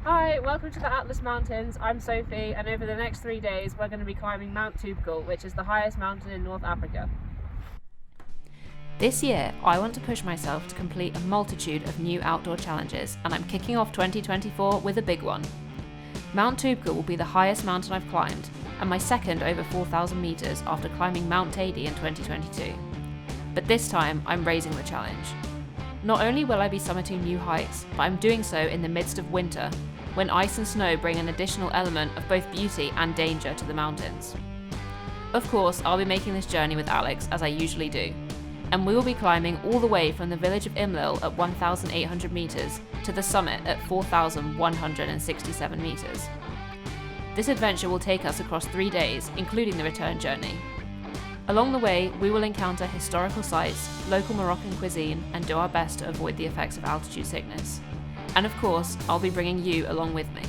Hi, welcome to the Atlas Mountains. I'm Sophie, and over the next 3 days we're going to be climbing Mount Toubkal, which is the highest mountain in North Africa. This year, I want to push myself to complete a multitude of new outdoor challenges, and I'm kicking off 2024 with a big one. Mount Toubkal will be the highest mountain I've climbed, and my second over 4,000 metres after climbing Mount Tady in 2022. But this time, I'm raising the challenge. Not only will I be summiting new heights, but I'm doing so in the midst of winter, when ice and snow bring an additional element of both beauty and danger to the mountains. Of course, I'll be making this journey with Alex, as I usually do, and we will be climbing all the way from the village of Imlil at 1,800 metres to the summit at 4,167 metres. This adventure will take us across 3 days, including the return journey. Along the way, we will encounter historical sites, local Moroccan cuisine, and do our best to avoid the effects of altitude sickness. And of course, I'll be bringing you along with me.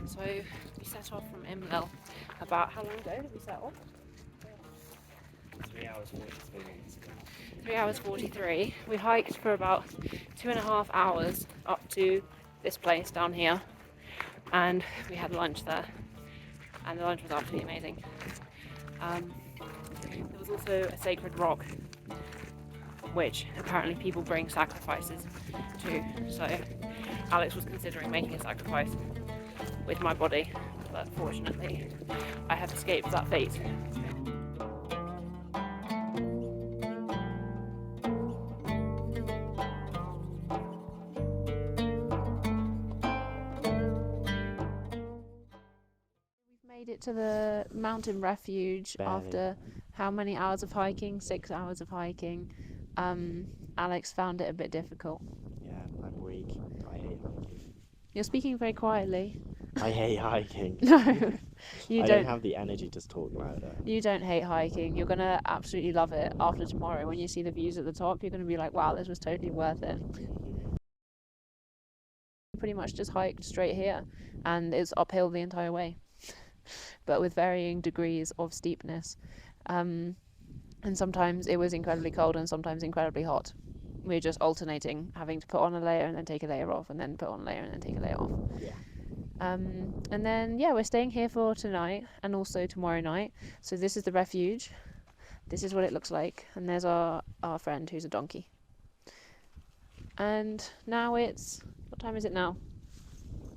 So we set off from Imlil about how long ago did we set off? 3 hours 43 minutes ago. 3 hours 43. We hiked for about 2.5 hours up to this place down here, and we had lunch there, and the lunch was absolutely amazing. There was also a sacred rock which apparently people bring sacrifices to, so Alex was considering making a sacrifice with my body, but fortunately I have escaped that fate. We've made it to the mountain refuge Barely. after how many hours of hiking? 6 hours of hiking. Alex found it a bit difficult. Yeah, I'm weak. I hate hiking. You're speaking very quietly. I hate hiking. No, you I don't. don't have the energy to talk louder. You don't hate hiking. You're gonna absolutely love it after tomorrow. When you see the views at the top, you're gonna be like, wow, this was totally worth it. Pretty much just hiked straight here, and it's uphill the entire way, but with varying degrees of steepness. And sometimes it was incredibly cold and sometimes incredibly hot. We're just alternating, having to put on a layer and then take a layer off, and then put on a layer and then take a layer off. Yeah. And then, yeah, we're staying here for tonight and also tomorrow night. So this is the refuge. This is what it looks like. And there's our friend who's a donkey. And now what time is it now?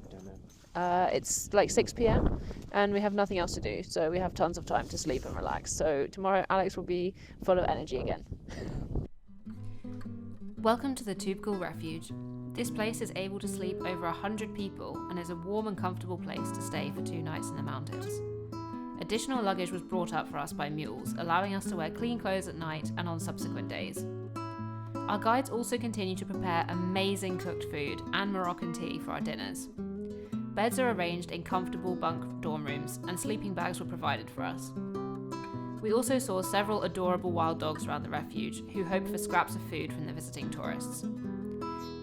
I don't know. It's like 6 p.m. and we have nothing else to do. So we have tons of time to sleep and relax. So tomorrow Alex will be full of energy again. Welcome to the Toubkal Refuge. This place is able to sleep over 100 people and is a warm and comfortable place to stay for 2 nights in the mountains. Additional luggage was brought up for us by mules, allowing us to wear clean clothes at night and on subsequent days. Our guides also continue to prepare amazing cooked food and Moroccan tea for our dinners. Beds are arranged in comfortable bunk dorm rooms and sleeping bags were provided for us. We also saw several adorable wild dogs around the refuge who hoped for scraps of food from the visiting tourists.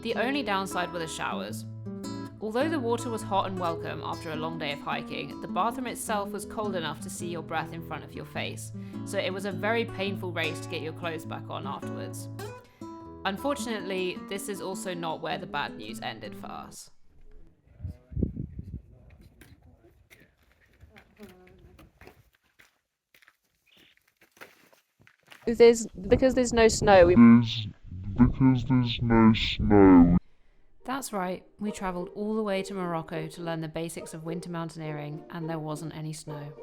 The only downside were the showers. Although the water was hot and welcome after a long day of hiking, the bathroom itself was cold enough to see your breath in front of your face, so it was a very painful race to get your clothes back on afterwards. Unfortunately, this is also not where the bad news ended for us. Because there's no snow, Because there's no snow. That's right, we travelled all the way to Morocco to learn the basics of winter mountaineering, and there wasn't any snow.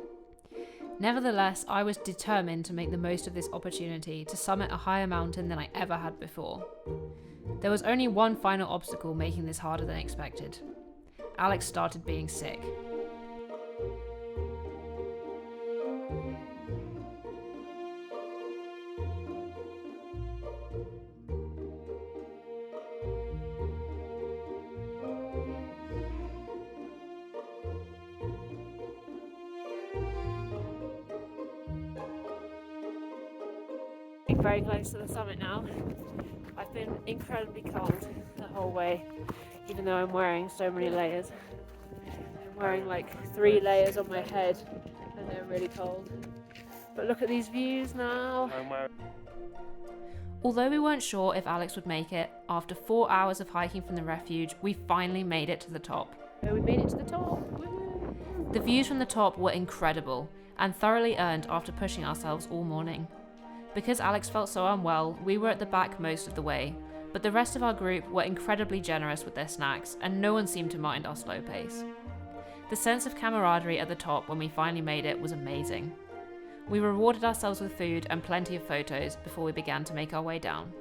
Nevertheless, I was determined to make the most of this opportunity to summit a higher mountain than I ever had before. There was only one final obstacle making this harder than expected. Alex started being sick. Very close to the summit now. I've been incredibly cold the whole way, even though I'm wearing so many layers. I'm wearing like 3 layers on my head and they're really cold. But look at these views now. Although we weren't sure if Alex would make it, after 4 hours of hiking from the refuge, we finally made it to the top. So we made it to the top. Woo! The views from the top were incredible and thoroughly earned after pushing ourselves all morning. Because Alex felt so unwell, we were at the back most of the way, but the rest of our group were incredibly generous with their snacks and no one seemed to mind our slow pace. The sense of camaraderie at the top when we finally made it was amazing. We rewarded ourselves with food and plenty of photos before we began to make our way down.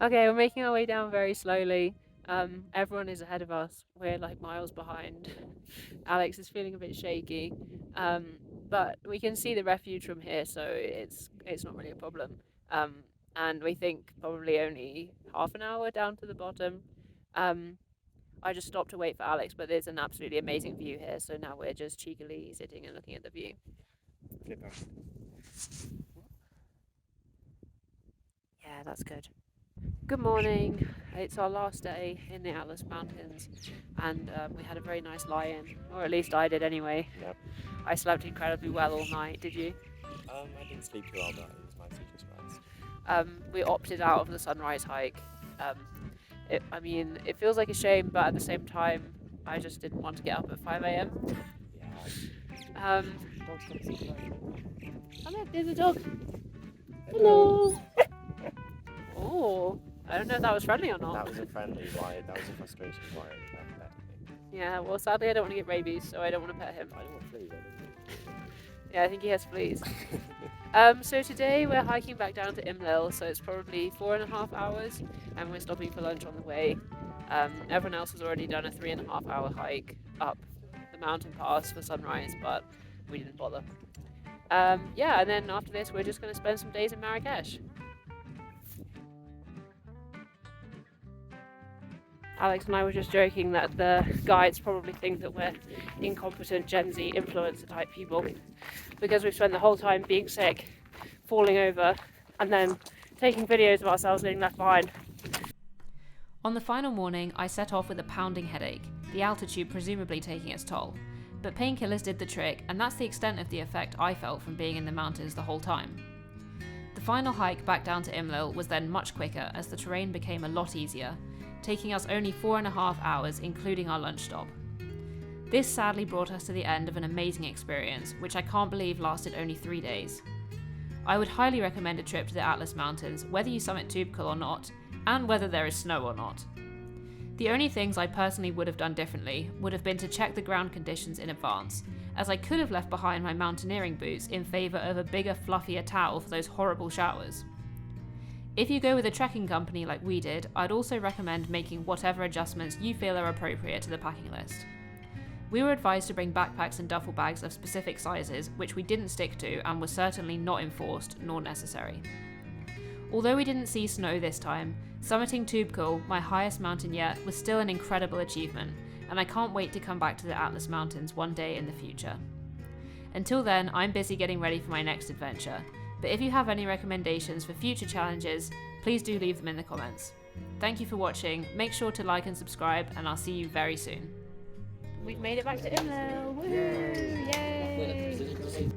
Okay, we're making our way down very slowly. Everyone is ahead of us. We're like miles behind. Alex is feeling a bit shaky, but we can see the refuge from here, so it's not really a problem. And we think probably only half an hour down to the bottom. I just stopped to wait for Alex, but there's an absolutely amazing view here, so now we're just cheekily sitting and looking at the view. Flip out. Yeah, that's good. Good morning. It's our last day in the Atlas Mountains, and we had a very nice lie-in, or at least I did anyway. Yep. I slept incredibly well all night. Did you? I didn't sleep too well, but it was nice to just rest. We opted out of the sunrise hike. It feels like a shame, but at the same time, I just didn't want to get up at 5 a.m. Yeah. Dog's got to see. Oh look, there's a dog. Hello. Oh, I don't know if that was friendly or not. That was a friendly wire. That was a frustration wire. Yeah, well, sadly I don't want to get rabies, so I don't want to pet him. I don't want fleas. I don't want Yeah, I think he has fleas. So today we're hiking back down to Imlil, so it's probably 4.5 hours, and we're stopping for lunch on the way. Everyone else has already done a 3.5 hour hike up the mountain pass for sunrise, but we didn't bother. Yeah, and then after this we're just going to spend some days in Marrakesh. Alex and I were just joking that the guides probably think that we're incompetent Gen Z influencer type people because we've spent the whole time being sick, falling over, and then taking videos of ourselves getting left behind. On the final morning, I set off with a pounding headache, the altitude presumably taking its toll. But painkillers did the trick, and that's the extent of the effect I felt from being in the mountains the whole time. The final hike back down to Imlil was then much quicker as the terrain became a lot easier, taking us only 4.5 hours, including our lunch stop. This sadly brought us to the end of an amazing experience, which I can't believe lasted only 3 days. I would highly recommend a trip to the Atlas Mountains, whether you summit Toubkal or not, and whether there is snow or not. The only things I personally would have done differently would have been to check the ground conditions in advance, as I could have left behind my mountaineering boots in favour of a bigger, fluffier towel for those horrible showers. If you go with a trekking company like we did, I'd also recommend making whatever adjustments you feel are appropriate to the packing list. We were advised to bring backpacks and duffel bags of specific sizes, which we didn't stick to and was certainly not enforced nor necessary. Although we didn't see snow this time, summiting Toubkal, my highest mountain yet, was still an incredible achievement, and I can't wait to come back to the Atlas Mountains one day in the future. Until then, I'm busy getting ready for my next adventure, but if you have any recommendations for future challenges, please do leave them in the comments. Thank you for watching, make sure to like and subscribe, and I'll see you very soon. We've made it back to Imlil! Woo! Yay!